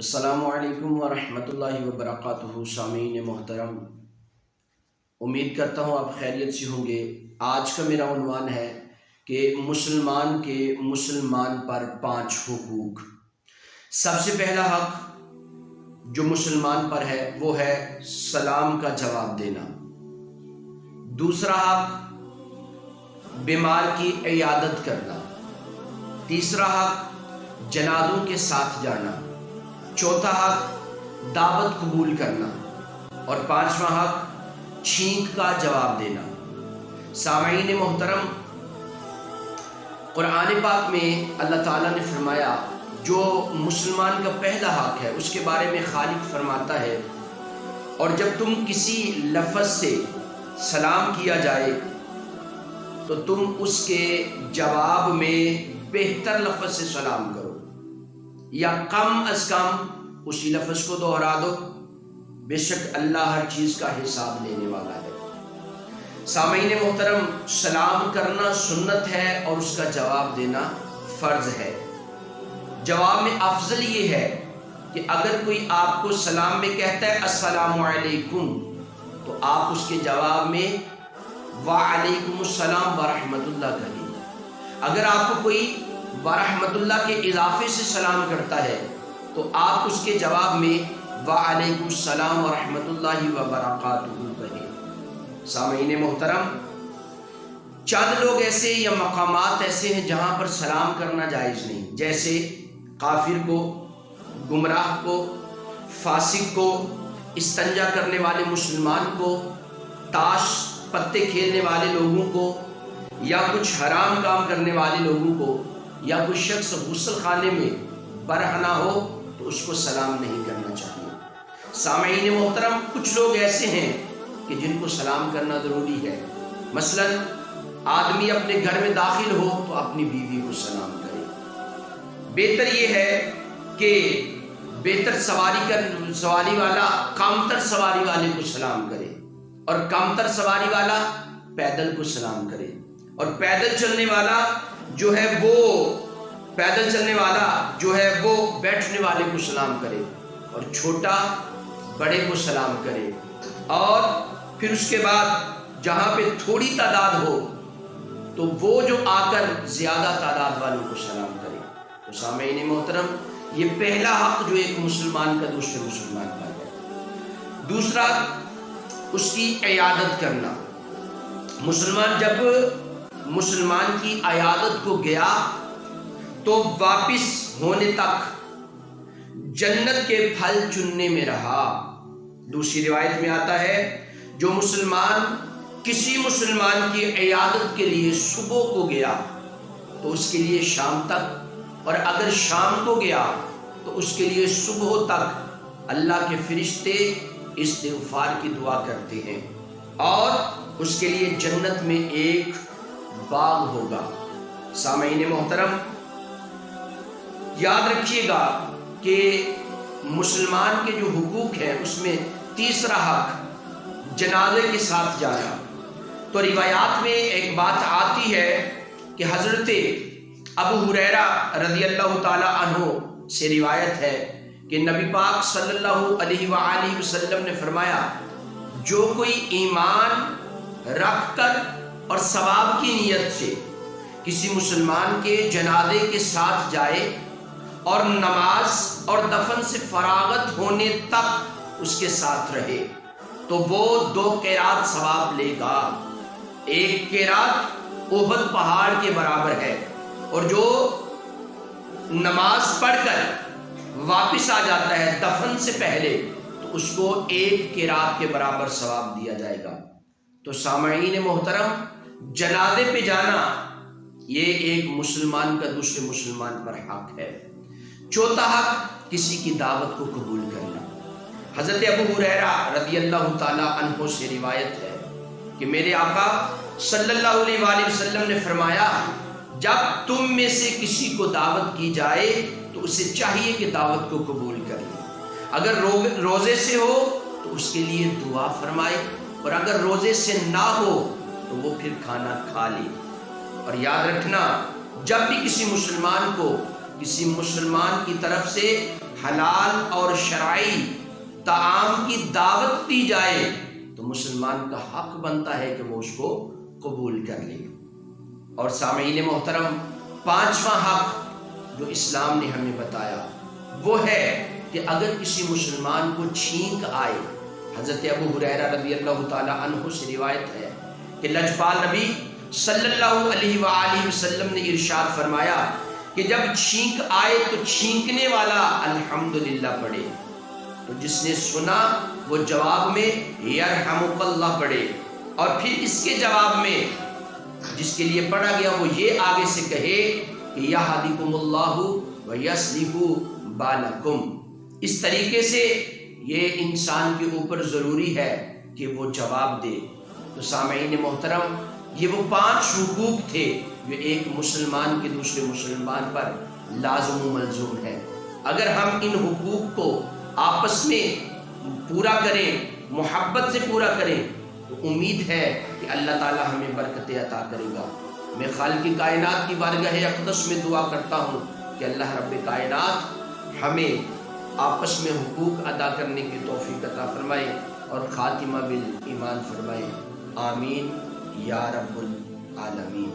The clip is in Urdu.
السلام علیکم ورحمۃ اللہ وبرکاتہ۔ سامعین محترم، امید کرتا ہوں آپ خیریت سے ہوں گے۔ آج کا میرا عنوان ہے کہ مسلمان کے مسلمان پر 5 حقوق۔ سب سے پہلا حق جو مسلمان پر ہے وہ ہے سلام کا جواب دینا۔ دوسرا حق بیمار کی عیادت کرنا۔ تیسرا حق جنازوں کے ساتھ جانا۔ چوتھا حق دعوت قبول کرنا، اور 5واں حق چھینک کا جواب دینا۔ سامعین محترم، قرآن پاک میں اللہ تعالیٰ نے فرمایا جو مسلمان کا پہلا حق ہے اس کے بارے میں خالق فرماتا ہے، اور جب تم کسی لفظ سے سلام کیا جائے تو تم اس کے جواب میں بہتر لفظ سے سلام کرو، یا کم از کم اسی لفظ کو دوہرا دو، بے شک اللہ ہر چیز کا حساب لینے والا ہے۔ سامعین محترم، سلام کرنا سنت ہے اور اس کا جواب دینا فرض ہے۔ جواب میں افضل یہ ہے کہ اگر کوئی آپ کو سلام میں کہتا ہے السلام علیکم، تو آپ اس کے جواب میں وعلیکم السلام ورحمۃ اللہ کہیں۔ اگر آپ کو کوئی ورحمۃ اللہ کے اضافے سے سلام کرتا ہے تو آپ اس کے جواب میں وعلیکم السلام ورحمۃ اللہ وبرکاتہ کہیں۔ سامعین محترم، چند لوگ ایسے یا مقامات ایسے ہیں جہاں پر سلام کرنا جائز نہیں، جیسے کافر کو، گمراہ کو، فاسق کو، استنجا کرنے والے مسلمان کو، تاش پتے کھیلنے والے لوگوں کو، یا کچھ حرام کام کرنے والے لوگوں کو، یا کوئی شخص غسل خانے میں برہنہ ہو تو اس کو سلام نہیں کرنا چاہیے۔ سامعین محترم، کچھ لوگ ایسے ہیں کہ جن کو سلام کرنا ضروری ہے۔ مثلا آدمی اپنے گھر میں داخل ہو تو اپنی بیوی کو سلام کرے۔ بہتر یہ ہے کہ بہتر سواری والا کمتر سواری والے کو سلام کرے، اور کمتر سواری والا پیدل کو سلام کرے، اور پیدل چلنے والا جو ہے وہ بیٹھنے والے کو سلام کرے، اور چھوٹا بڑے کو سلام کرے، اور پھر اس کے بعد جہاں پہ تھوڑی تعداد ہو تو وہ جو آ کر زیادہ تعداد والوں کو سلام کرے۔ تو سامعین محترم، یہ پہلا حق جو ایک مسلمان کا دوسرے مسلمان پر ہے۔ دوسرا، اس کی عیادت کرنا۔ مسلمان جب مسلمان کی عیادت کو گیا تو واپس ہونے تک جنت کے پھل چننے میں رہا۔ دوسری روایت میں آتا ہے جو مسلمان کسی مسلمان کی عیادت کے لیے صبح کو گیا تو اس کے لیے شام تک، اور اگر شام کو گیا تو اس کے لیے صبح تک اللہ کے فرشتے استغفار کی دعا کرتے ہیں، اور اس کے لیے جنت میں ایک باغ ہوگا۔ سامعین محترم، یاد رکھیے گا کہ مسلمان کے جو حقوق ہیں اس میں تیسرا حق جنازے کے ساتھ جانا۔ تو روایات میں ایک بات آتی ہے کہ حضرت ابو ہریرہ رضی اللہ تعالی عنہ سے روایت ہے کہ نبی پاک صلی اللہ علیہ وآلہ وسلم نے فرمایا، جو کوئی ایمان رکھ کر اور ثواب کی نیت سے کسی مسلمان کے جنازے کے ساتھ جائے اور نماز اور دفن سے فراغت ہونے تک اس کے ساتھ رہے تو وہ 2 قیرات ثواب لے گا۔ 1 قیرات احد پہاڑ کے برابر ہے، اور جو نماز پڑھ کر واپس آ جاتا ہے دفن سے پہلے تو اس کو 1 قیرات کے برابر ثواب دیا جائے گا۔ تو سامعین محترم، جنازے پہ جانا یہ ایک مسلمان کا دوسرے مسلمان پر حق ہے۔ چوتھا حق کسی کی دعوت کو قبول کرنا۔ حضرت ابو ہریرہ رضی اللہ تعالی عنہ سے روایت ہے کہ میرے آقا صلی اللہ علیہ وآلہ وسلم نے فرمایا، جب تم میں سے کسی کو دعوت کی جائے تو اسے چاہیے کہ دعوت کو قبول کر لے۔ اگر روزے سے ہو تو اس کے لیے دعا فرمائے، اور اگر روزے سے نہ ہو تو وہ پھر کھانا کھا لے۔ اور یاد رکھنا، جب بھی کسی مسلمان کو کسی مسلمان کی طرف سے حلال اور شرعی طعام کی دعوت دی جائے تو مسلمان کا حق بنتا ہے کہ وہ اس کو قبول کر لے۔ اور سامعین محترم، پانچواں حق جو اسلام نے ہمیں بتایا وہ ہے کہ اگر کسی مسلمان کو چھینک آئے، حضرت ابو ہریرہ رضی اللہ تعالیٰ عنہ سے روایت ہے کہ لجپال نبی صلی اللہ علیہ وآلہ وسلم نے ارشاد فرمایا کہ جب چھینک آئے تو چھینکنے والا الحمدللہ پڑھے، تو جس نے سنا وہ جواب میں یرحمک اللہ پڑھے، اور پھر اس کے جواب میں جس کے لیے پڑھا گیا وہ یہ آگے سے کہے کہ یہدیکم اللہ ویصلح بالکم۔ اس طریقے سے یہ انسان کے اوپر ضروری ہے کہ وہ جواب دے۔ تو سامعین محترم، یہ وہ 5 حقوق تھے جو ایک مسلمان کے دوسرے مسلمان پر لازم و ملزوم ہے۔ اگر ہم ان حقوق کو آپس میں پورا کریں، محبت سے پورا کریں، تو امید ہے کہ اللہ تعالی ہمیں برکتیں عطا کرے گا۔ میں خالق کائنات کی بارگاہ اقدس میں دعا کرتا ہوں کہ اللہ رب کائنات ہمیں آپس میں حقوق ادا کرنے کی توفیق عطا فرمائے اور خاتمہ بالایمان فرمائے۔ آمین یا رب العالمین۔